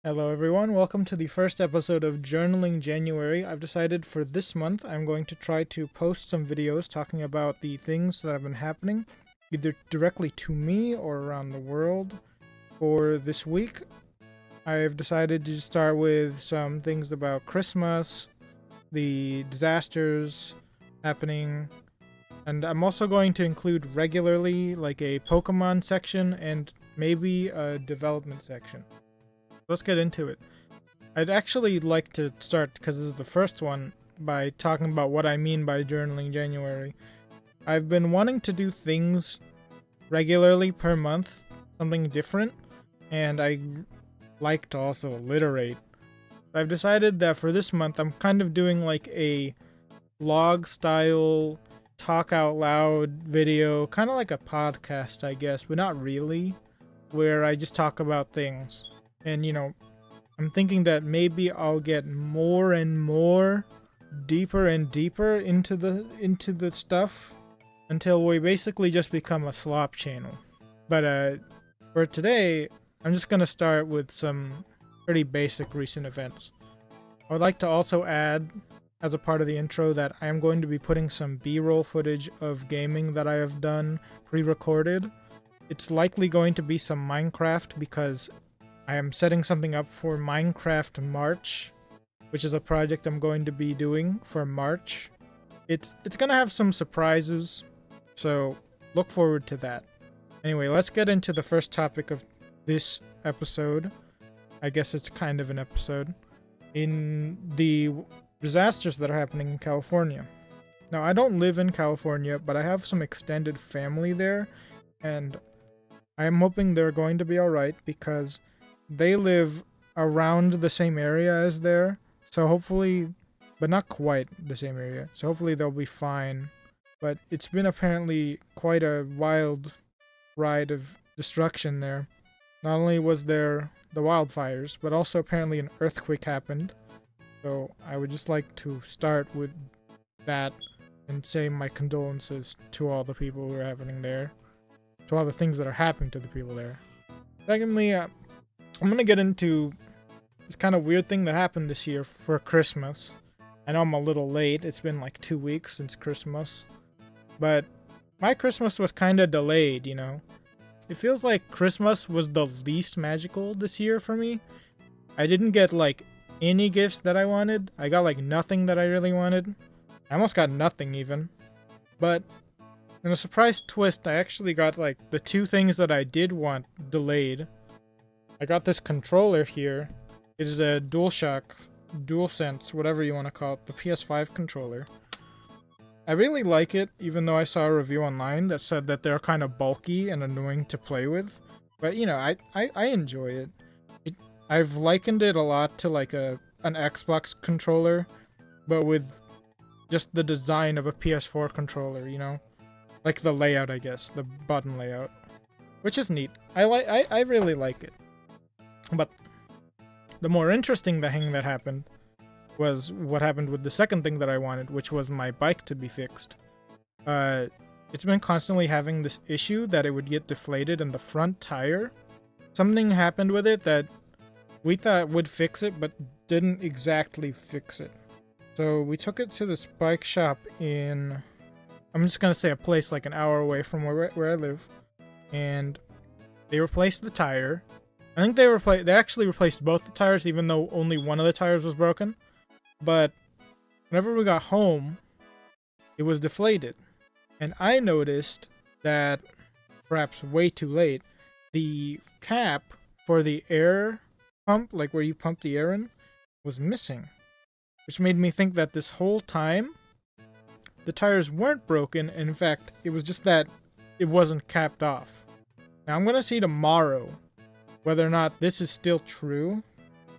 Hello everyone, welcome to the first episode of Journaling January. I've decided for this month I'm going to try to post some videos talking about the things that have been happening, either directly to me or around the world. For this week, I've decided to start with some things about Christmas, the disasters happening, and I'm also going to include regularly like a Pokemon section and maybe a development section. Let's get into it. I'd actually like to start, because this is the first one, by talking about what I mean by Journaling January. I've been wanting to do things regularly per month, something different, and I like to also alliterate. I've decided that for this month I'm kind of doing like a vlog style talk out loud video, kind of like a podcast I guess, but not really, where I just talk about things. And I'm thinking that maybe I'll get more and more deeper and deeper into the stuff until we basically just become a slop channel. But for today, I'm just gonna start with some pretty basic recent events. I would like to also add, as a part of the intro, that I am going to be putting some B-roll footage of gaming that I have done pre-recorded. It's likely going to be some Minecraft because I am setting something up for Minecraft March, which is a project I'm going to be doing for March. It's gonna have some surprises, so look forward to that. Anyway, let's get into the first topic of this episode. I guess it's kind of an episode. In the disasters that are happening in California. Now, I don't live in California, but I have some extended family there, and I am hoping they're going to be alright because they live around the same area as there, so hopefully, but not quite the same area, so hopefully they'll be fine. But it's been apparently quite a wild ride of destruction there. Not only was there the wildfires, but also apparently an earthquake happened. So I would just like to start with that and say my condolences to all the people who are happening there, to all the things that are happening to the people there. Secondly, I'm gonna get into this kind of weird thing that happened this year for Christmas. I know I'm a little late, it's been like 2 weeks since Christmas, but my Christmas was kind of delayed, It feels like Christmas was the least magical this year for me. I didn't get like any gifts that I wanted. I got like nothing that I really wanted. I almost got nothing even. But in a surprise twist, I actually got like the two things that I did want delayed. I got this controller here. It is a DualSense, whatever you want to call it, the PS5 controller. I really like it, even though I saw a review online that said that they're kind of bulky and annoying to play with. But I enjoy it. I've likened it a lot to like an Xbox controller, but with just the design of a PS4 controller, Like the layout, I guess, the button layout. Which is neat. I really like it. But the more interesting thing that happened was what happened with the second thing that I wanted, which was my bike to be fixed. It's been constantly having this issue that it would get deflated in the front tire. Something happened with it that we thought would fix it, but didn't exactly fix it. So we took it to this bike shop in, I'm just gonna say a place like an hour away from where I live, and they replaced the tire. I think they actually replaced both the tires, even though only one of the tires was broken. But whenever we got home, it was deflated. And I noticed that, perhaps way too late, the cap for the air pump, like where you pump the air in, was missing. Which made me think that this whole time, the tires weren't broken, and in fact, it was just that it wasn't capped off. Now I'm gonna see tomorrow whether or not this is still true.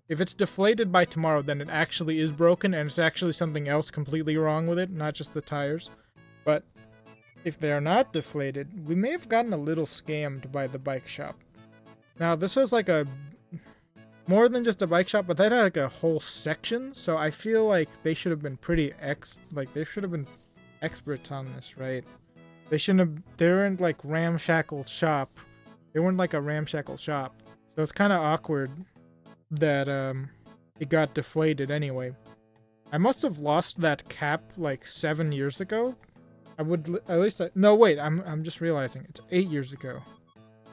If it's deflated by tomorrow, then it actually is broken, and it's actually something else completely wrong with it, not just the tires. But if they are not deflated, we may have gotten a little scammed by the bike shop. Now, this was like more than just a bike shop, but they had like a whole section, so I feel like they should have been they should have been experts on this, right? They weren't like ramshackle shop. They weren't like a ramshackle shop. So it's kind of awkward that it got deflated anyway. I must have lost that cap like 7 years ago. I would at least no wait, I'm just realizing it's 8 years ago.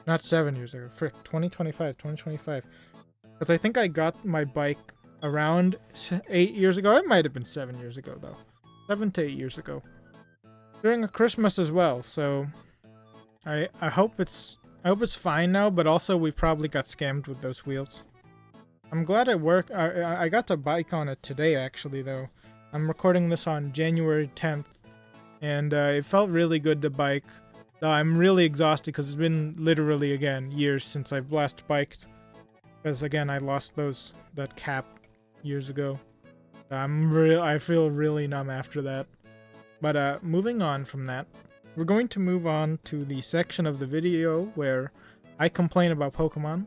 Not 7 years ago. Frick, 2025. Because I think I got my bike around 8 years ago. It might have been 7 years ago though. 7 to 8 years ago. During a Christmas as well, so I hope it's fine now, but also we probably got scammed with those wheels. I'm glad it worked. I got to bike on it today actually though. I'm recording this on January 10th, and it felt really good to bike. I'm really exhausted because it's been literally again years since I've last biked. Because again I lost that cap years ago. I feel really numb after that. But moving on from that, we're going to move on to the section of the video where I complain about Pokemon.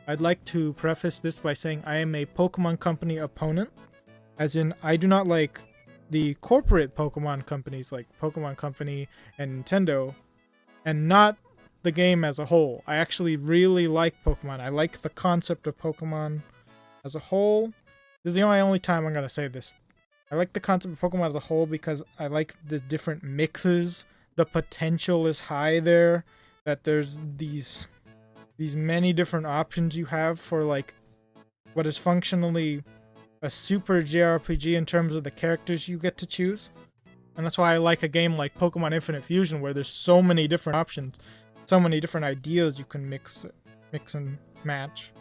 I'd like to preface this by saying I am a Pokemon Company opponent, as in I do not like the corporate Pokemon companies like Pokemon Company and Nintendo, and not the game as a whole. I actually really like Pokemon. I like the concept of Pokemon as a whole. This is the only time I'm going to say this. I like the concept of Pokemon as a whole because I like the different mixes. The potential is high there. That there's these many different options you have for like what is functionally a super JRPG in terms of the characters you get to choose. And that's why I like a game like Pokemon Infinite Fusion where there's so many different options, so many different ideas you can mix and match.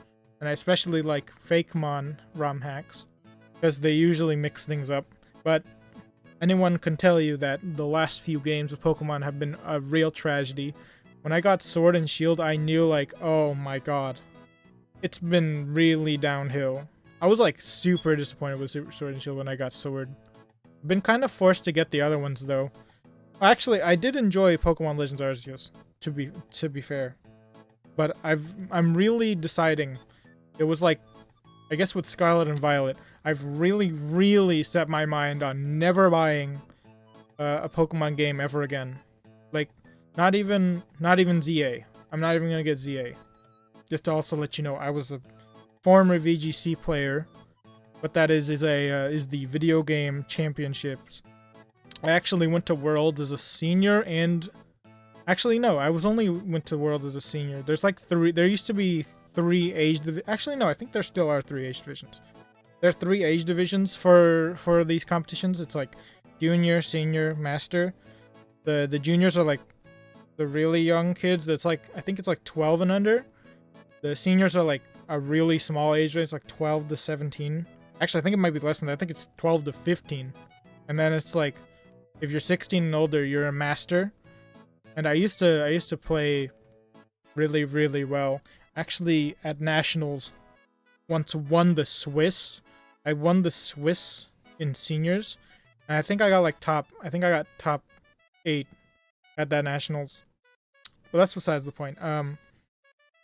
And I especially like Fakemon ROM hacks, because they usually mix things up. But anyone can tell you that the last few games of Pokemon have been a real tragedy. When I got Sword and Shield, I knew like, oh my god, it's been really downhill. I was like super disappointed with Sword and Shield when I got Sword. Been kind of forced to get the other ones though. Actually, I did enjoy Pokemon Legends Arceus, to be fair. But I'm really deciding. It was like, I guess with Scarlet and Violet, I've really set my mind on never buying a Pokemon game ever again. Like, not even ZA. I'm not even gonna get ZA. Just to also let you know, I was a former VGC player. What that is the video game championships. I actually went to Worlds as a senior, and actually no, I went to Worlds as a senior. There's like there used to be 3 age actually no, I think there still are 3 age divisions. There are 3 age divisions for these competitions. It's like junior, senior, master. The juniors are like the really young kids. That's like, I think it's like 12 and under. The seniors are like a really small age range, like 12 to 17. Actually, I think it might be less than that. I think it's 12 to 15. And then it's like, if you're 16 and older, you're a master. And I used to play really well. Actually, at Nationals, once won the Swiss. I won the Swiss in seniors. And I think I got top 8 at that Nationals. But that's besides the point.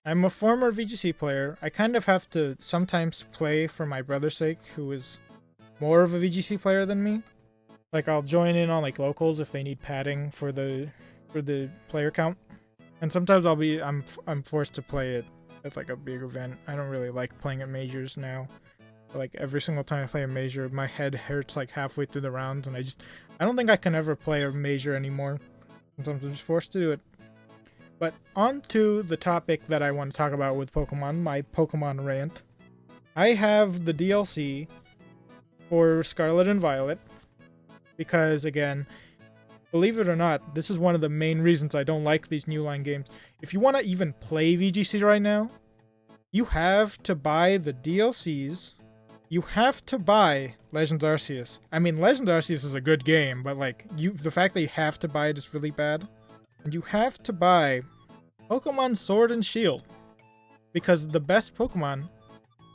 I'm a former VGC player. I kind of have to sometimes play for my brother's sake, who is more of a VGC player than me. Like, I'll join in on like locals if they need padding for the player count. And sometimes I'm forced to play it at like a big event. I don't really like playing at majors now. Like, every single time I play a major, my head hurts like halfway through the rounds, and I don't think I can ever play a major anymore. Sometimes I'm just forced to do it. But on to the topic that I want to talk about with Pokemon, my Pokemon rant. I have the DLC for Scarlet and Violet, because again, believe it or not, this is one of the main reasons I don't like these new line games. If you want to even play VGC right now, you have to buy the DLCs. You have to buy Legends Arceus. I mean, Legends Arceus is a good game, but like, the fact that you have to buy it is really bad. And you have to buy Pokemon Sword and Shield, because the best Pokemon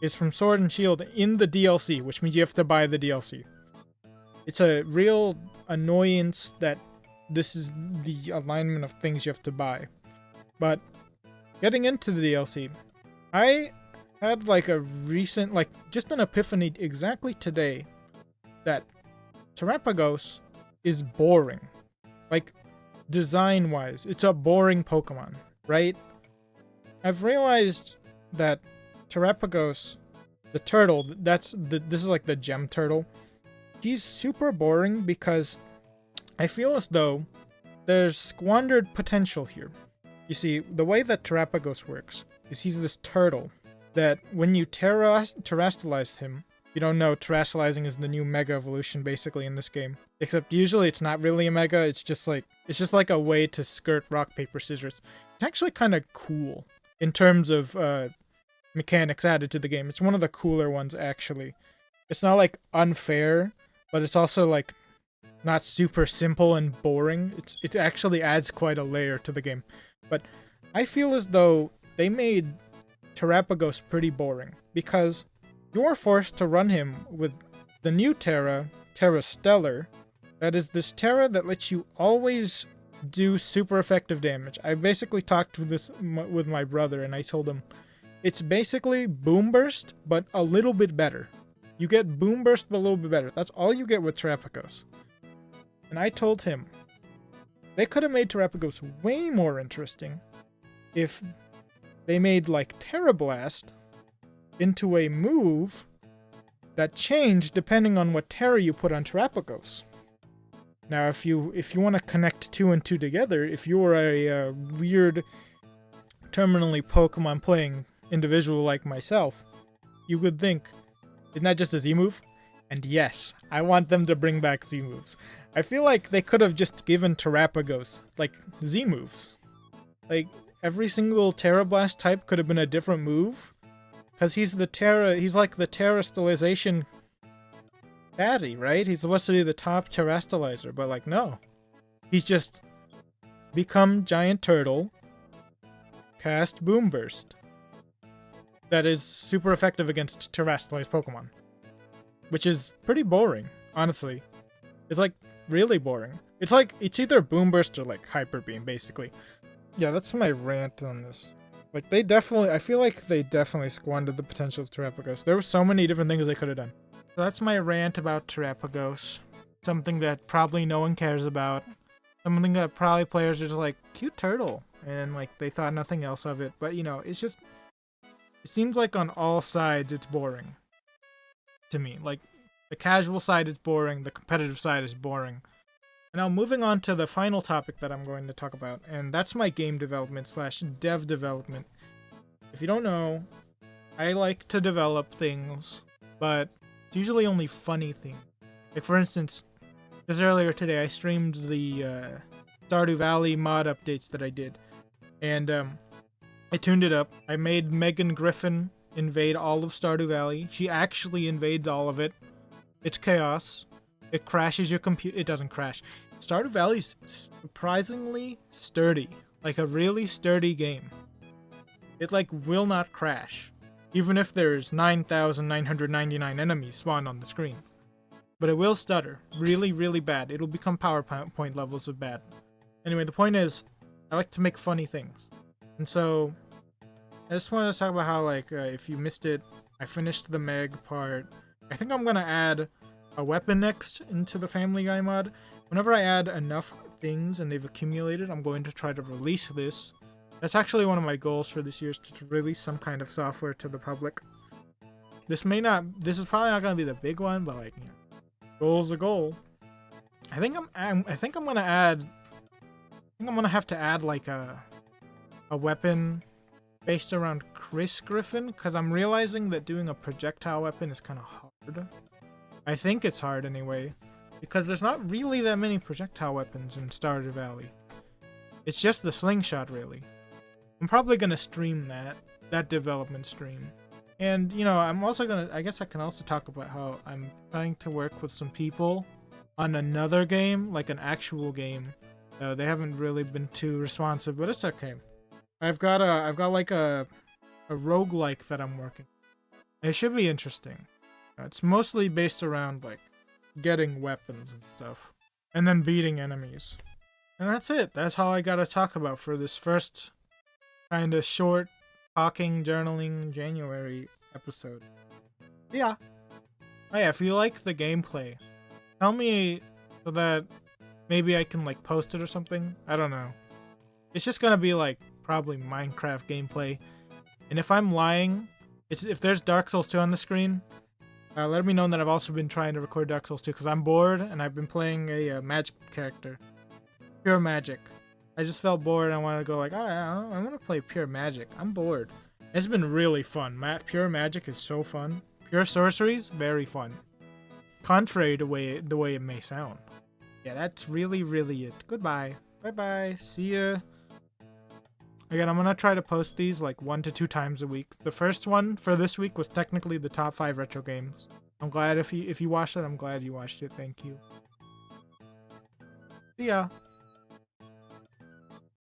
is from Sword and Shield in the DLC, which means you have to buy the DLC. It's a real annoyance that this is the alignment of things you have to buy. But getting into the DLC, I had like a recent, like just an epiphany exactly today that Terapagos is boring. Like, design-wise, it's a boring Pokemon, right? I've realized that Terapagos the turtle, this is like the gem turtle. He's super boring because I feel as though there's squandered potential here. You see, the way that Terrapagos works is he's this turtle that when you terrestrialize him, you don't know, terrestrializing is the new mega evolution basically in this game. Except usually it's not really a mega, it's just like a way to skirt rock, paper, scissors. It's actually kind of cool in terms of mechanics added to the game. It's one of the cooler ones actually. It's not like unfair, but it's also like not super simple and boring. It actually adds quite a layer to the game. But I feel as though they made Terrapagos pretty boring because you're forced to run him with the new Terra Stellar. That is this Terra that lets you always do super effective damage. I basically talked with my brother and I told him it's basically Boom Burst, but a little bit better. You get Boom Burst, but a little bit better. That's all you get with Terrapagos. And I told him they could have made Terrapagos way more interesting if they made like Terra Blast into a move that changed depending on what Terra you put on Terrapagos. Now, if you want to connect 2 and 2 together, if you were a weird, terminally Pokemon playing individual like myself, you would think, isn't that just a Z move? And yes, I want them to bring back Z moves. I feel like they could have just given Terrapagos, like, Z moves. Like, every single Terra Blast type could have been a different move. Because he's like the terrestrialization baddie, right? He's supposed to be the top terrestrializer, but like, no. He's just become giant turtle, cast Boom Burst. That is super effective against terrestrialized Pokemon. Which is pretty boring, honestly. It's like, really boring. It's like, it's either Boom Burst or like Hyper Beam, basically. Yeah, that's my rant on this. Like, I feel like they definitely squandered the potential of Terrapagos. There were so many different things they could have done. So that's my rant about Terrapagos. Something that probably no one cares about. Something that probably players are just like, cute turtle. And like, they thought nothing else of it. But you know, it's just, it seems like on all sides it's boring. To me. Like, the casual side is boring, the competitive side is boring. Now, moving on to the final topic that I'm going to talk about, and that's my game development / dev development. If you don't know, I like to develop things, but it's usually only funny things. Like, for instance, just earlier today, I streamed the Stardew Valley mod updates that I did, and I tuned it up. I made Megan Griffin invade all of Stardew Valley. She actually invades all of it. It's chaos. It crashes your computer. It doesn't crash. Stardew Valley's surprisingly sturdy. Like a really sturdy game. It like will not crash. Even if there's 9,999 enemies spawned on the screen. But it will stutter. Really, really bad. It'll become PowerPoint levels of bad. Anyway, the point is, I like to make funny things. And so, I just wanted to talk about how, like, if you missed it, I finished the Meg part. I think I'm going to add a weapon next into the Family Guy mod. Whenever I add enough things and they've accumulated, I'm going to try to release this. That's actually one of my goals for this year, is to release some kind of software to the public. This is probably not going to be the big one, but like, you know, goal's a goal. I think I'm going to have to add like a weapon based around Chris Griffin, because I'm realizing that doing a projectile weapon is kind of hard. I think it's hard anyway, because there's not really that many projectile weapons in Stardew Valley. It's just the slingshot, really. I'm probably going to stream that development stream. And, you know, I guess I can also talk about how I'm trying to work with some people on another game, like an actual game. They haven't really been too responsive, but it's okay. I've got like a roguelike that I'm working. It should be interesting. It's mostly based around like getting weapons and stuff, and then beating enemies. And that's it. That's all I gotta talk about for this first kind of short talking journaling January episode. Yeah. Oh yeah, if you like the gameplay, tell me so that maybe I can like post it or something. I don't know. It's just gonna be like probably Minecraft gameplay. And if I'm lying, if there's Dark Souls 2 on the screen, let me know that I've also been trying to record Dark Souls 2 because I'm bored and I've been playing a magic character. Pure magic. I just felt bored and I wanted to go like, I want to play pure magic. I'm bored. It's been really fun. Pure magic is so fun. Pure sorceries, very fun. Contrary to the way it may sound. Yeah, that's really, really it. Goodbye. Bye-bye. See ya. Again, I'm going to try to post these like 1 to 2 times a week. The first one for this week was technically the top 5 retro games. I'm glad if you watched it, I'm glad you watched it. Thank you. See ya.